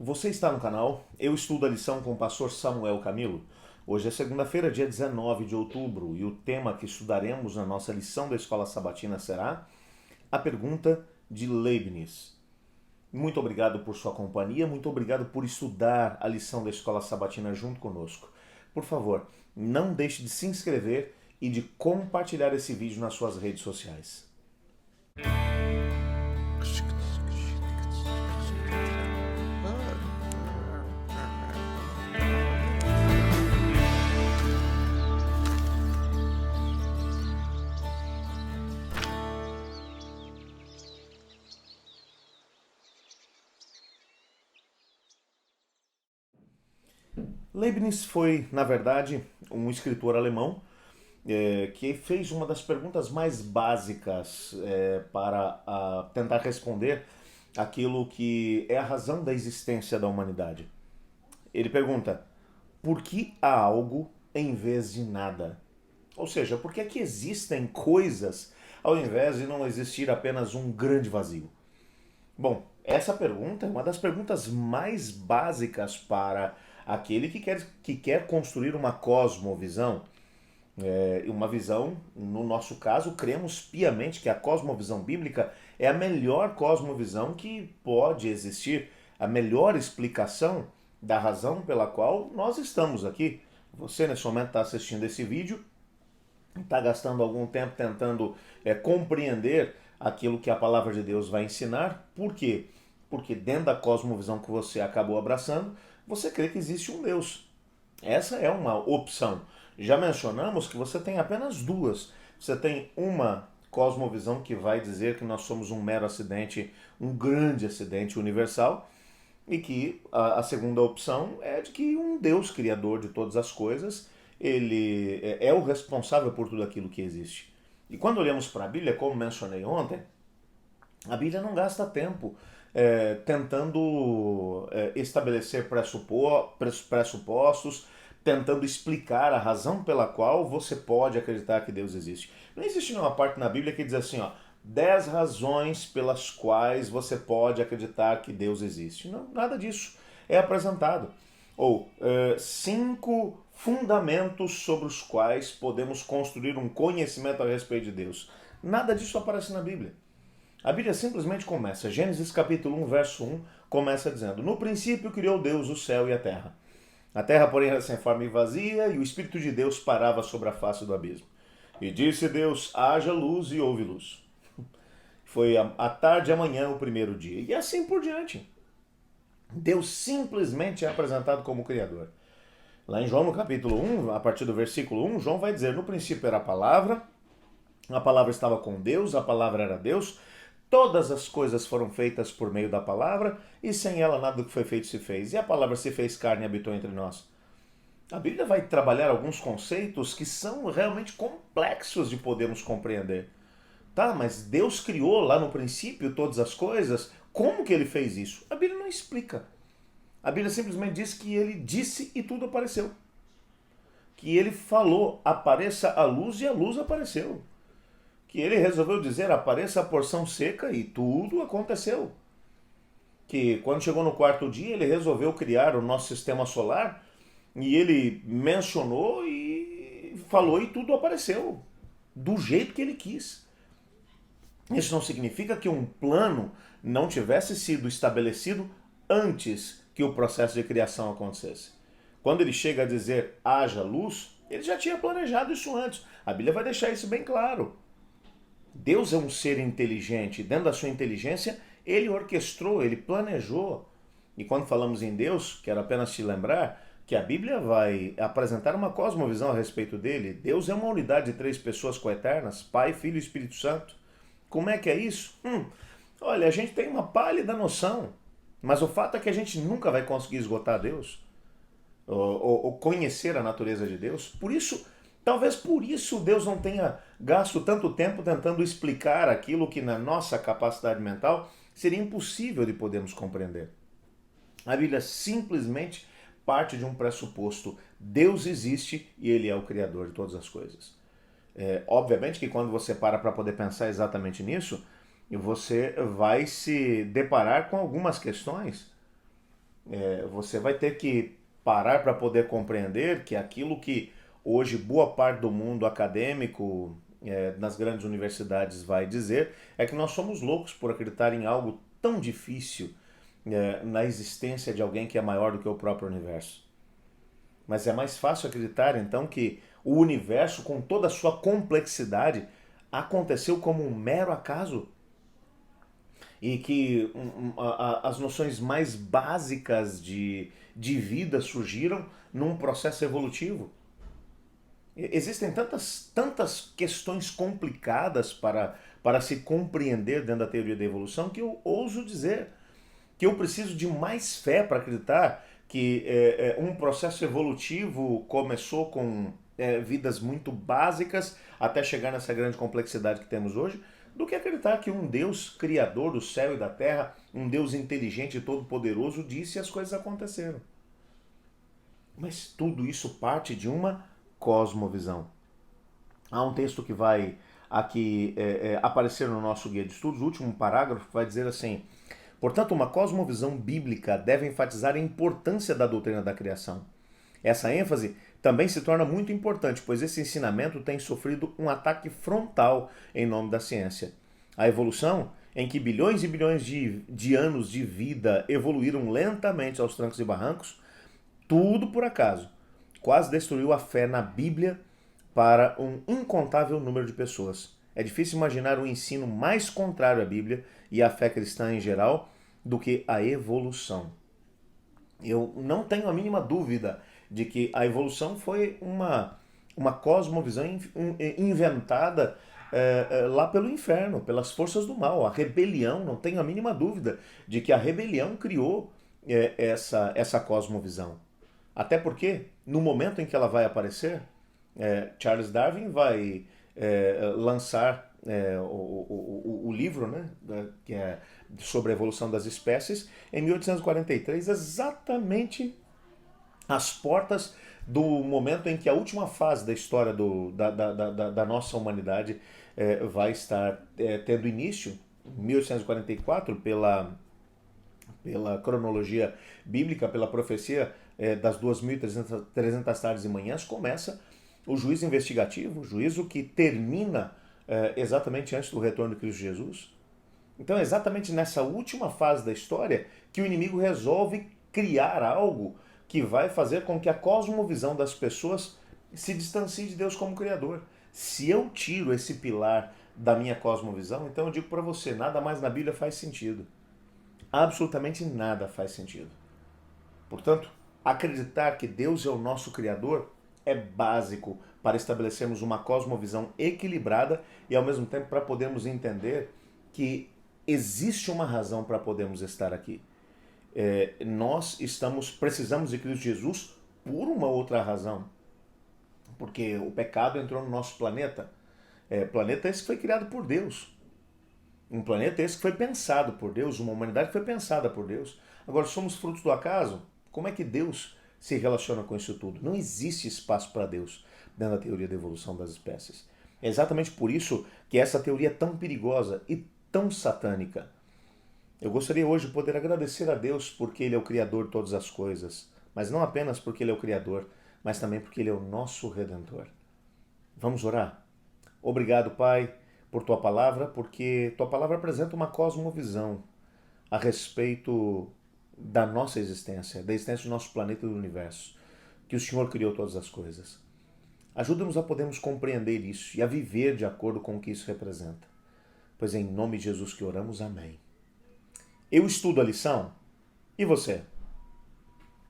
Você está no canal Eu Estudo a Lição com o pastor Samuel Camilo. Hoje é segunda-feira, dia 19 de outubro, e o tema que estudaremos na nossa lição da Escola Sabatina será a pergunta de Leibniz. Muito obrigado por sua companhia, muito obrigado por estudar a lição da Escola Sabatina junto conosco. Por favor, não deixe de se inscrever e de compartilhar esse vídeo nas suas redes sociais. Leibniz foi, na verdade, um escritor alemão que fez uma das perguntas mais básicas para tentar responder aquilo que é a razão da existência da humanidade. Ele pergunta: por que há algo em vez de nada? Ou seja, por que é que existem coisas ao invés de não existir apenas um grande vazio? Bom, essa pergunta é uma das perguntas mais básicas para aquele que quer construir uma cosmovisão. Uma visão, no nosso caso, cremos piamente que a cosmovisão bíblica é a melhor cosmovisão que pode existir, a melhor explicação da razão pela qual nós estamos aqui. Você, nesse momento, está assistindo esse vídeo, está gastando algum tempo tentando compreender aquilo que a palavra de Deus vai ensinar. Por quê? Porque dentro da cosmovisão que você acabou abraçando, você crê que existe um Deus. Essa é uma opção. Já mencionamos que você tem apenas duas. Você tem uma cosmovisão que vai dizer que nós somos um mero acidente, um grande acidente universal, e que a segunda opção é de que um Deus criador de todas as coisas, ele é o responsável por tudo aquilo que existe. E quando olhamos para a Bíblia, como mencionei ontem, a Bíblia não gasta tempo tentando estabelecer pressupostos, tentando explicar a razão pela qual você pode acreditar que Deus existe. Não existe nenhuma parte na Bíblia que diz assim, ó, 10 razões pelas quais você pode acreditar que Deus existe. Não, nada disso é apresentado. Ou 5 fundamentos sobre os quais podemos construir um conhecimento a respeito de Deus. Nada disso aparece na Bíblia. A Bíblia simplesmente começa, Gênesis capítulo 1, verso 1, começa dizendo: no princípio criou Deus o céu e a terra. A terra, porém, era sem forma e vazia, e o Espírito de Deus parava sobre a face do abismo. E disse Deus: haja luz, e houve luz. Foi a tarde e amanhã o primeiro dia. E assim por diante. Deus simplesmente é apresentado como Criador. Lá em João, no capítulo 1, a partir do versículo 1, João vai dizer: no princípio era a palavra estava com Deus, a palavra era Deus, todas as coisas foram feitas por meio da palavra, e sem ela nada do que foi feito se fez. E a palavra se fez carne e habitou entre nós. A Bíblia vai trabalhar alguns conceitos que são realmente complexos de podermos compreender. Tá, mas Deus criou lá no princípio todas as coisas. Como que ele fez isso? A Bíblia não explica. A Bíblia simplesmente diz que ele disse e tudo apareceu. Que ele falou, apareça a luz, e a luz apareceu. Que ele resolveu dizer, apareça a porção seca, e tudo aconteceu. Que quando chegou no quarto dia, ele resolveu criar o nosso sistema solar, e ele mencionou e falou, e tudo apareceu. Do jeito que ele quis. Isso não significa que um plano não tivesse sido estabelecido antes que o processo de criação acontecesse. Quando ele chega a dizer haja luz, ele já tinha planejado isso antes. A Bíblia vai deixar isso bem claro. Deus é um ser inteligente. Dentro da sua inteligência, ele orquestrou, ele planejou. E quando falamos em Deus, quero apenas te lembrar que a Bíblia vai apresentar uma cosmovisão a respeito dele. Deus é uma unidade de 3 pessoas coeternas, Pai, Filho e Espírito Santo. Como é que é isso? Olha, a gente tem uma pálida noção, mas o fato é que a gente nunca vai conseguir esgotar Deus, ou conhecer a natureza de Deus. Por isso, talvez por isso Deus não tenha gasto tanto tempo tentando explicar aquilo que na nossa capacidade mental seria impossível de podermos compreender. A Bíblia simplesmente parte de um pressuposto: Deus existe e Ele é o Criador de todas as coisas. Obviamente que quando você para poder pensar exatamente nisso, você vai se deparar com algumas questões. Você vai ter que parar para poder compreender que aquilo que hoje boa parte do mundo acadêmico, nas grandes universidades vai dizer, é que nós somos loucos por acreditar em algo tão difícil, na existência de alguém que é maior do que o próprio universo. Mas é mais fácil acreditar então que o universo, com toda a sua complexidade, aconteceu como um mero acaso e que as noções mais básicas de vida surgiram num processo evolutivo. Existem tantas questões complicadas para se compreender dentro da teoria da evolução que eu ouso dizer que eu preciso de mais fé para acreditar que um processo evolutivo começou com vidas muito básicas até chegar nessa grande complexidade que temos hoje, do que acreditar que um Deus criador do céu e da terra, um Deus inteligente e todo-poderoso, disse e as coisas aconteceram. Mas tudo isso parte de uma cosmovisão. Há um texto que vai aqui aparecer no nosso guia de estudos, o último parágrafo vai dizer assim: portanto, uma cosmovisão bíblica deve enfatizar a importância da doutrina da criação. Essa ênfase também se torna muito importante, pois esse ensinamento tem sofrido um ataque frontal em nome da ciência. A evolução, em que bilhões e bilhões de anos de vida evoluíram lentamente aos trancos e barrancos, tudo por acaso, quase destruiu a fé na Bíblia para um incontável número de pessoas. É difícil imaginar um ensino mais contrário à Bíblia e à fé cristã em geral do que a evolução. Eu não tenho a mínima dúvida de que a evolução foi uma cosmovisão inventada lá pelo inferno, pelas forças do mal. A rebelião, não tenho a mínima dúvida de que a rebelião criou essa cosmovisão. Até porque, no momento em que ela vai aparecer, Charles Darwin vai lançar o livro, né, que é sobre a evolução das espécies, em 1843, exatamente às portas do momento em que a última fase da história da nossa humanidade vai estar tendo início, em 1844, pela cronologia bíblica, pela profecia das 2.300 tardes e manhãs, começa o juízo investigativo, o juízo que termina exatamente antes do retorno de Cristo Jesus. Então é exatamente nessa última fase da história que o inimigo resolve criar algo que vai fazer com que a cosmovisão das pessoas se distancie de Deus como Criador. Se eu tiro esse pilar da minha cosmovisão, então eu digo para você, nada mais na Bíblia faz sentido. Absolutamente nada faz sentido. Portanto, acreditar que Deus é o nosso Criador é básico para estabelecermos uma cosmovisão equilibrada e, ao mesmo tempo, para podermos entender que existe uma razão para podermos estar aqui. Nós precisamos de Cristo Jesus por uma outra razão. Porque o pecado entrou no nosso planeta. Planeta esse que foi criado por Deus. Um planeta esse que foi pensado por Deus, uma humanidade que foi pensada por Deus. Agora, somos frutos do acaso? Como é que Deus se relaciona com isso tudo? Não existe espaço para Deus dentro da teoria da evolução das espécies. É exatamente por isso que essa teoria é tão perigosa e tão satânica. Eu gostaria hoje de poder agradecer a Deus porque Ele é o Criador de todas as coisas, mas não apenas porque Ele é o Criador, mas também porque Ele é o nosso Redentor. Vamos orar? Obrigado, Pai, por Tua Palavra, porque Tua Palavra apresenta uma cosmovisão a respeito da nossa existência, da existência do nosso planeta e do universo, que o Senhor criou todas as coisas. Ajuda-nos a podermos compreender isso e a viver de acordo com o que isso representa. Pois é em nome de Jesus que oramos, amém. Eu estudo a lição, e você?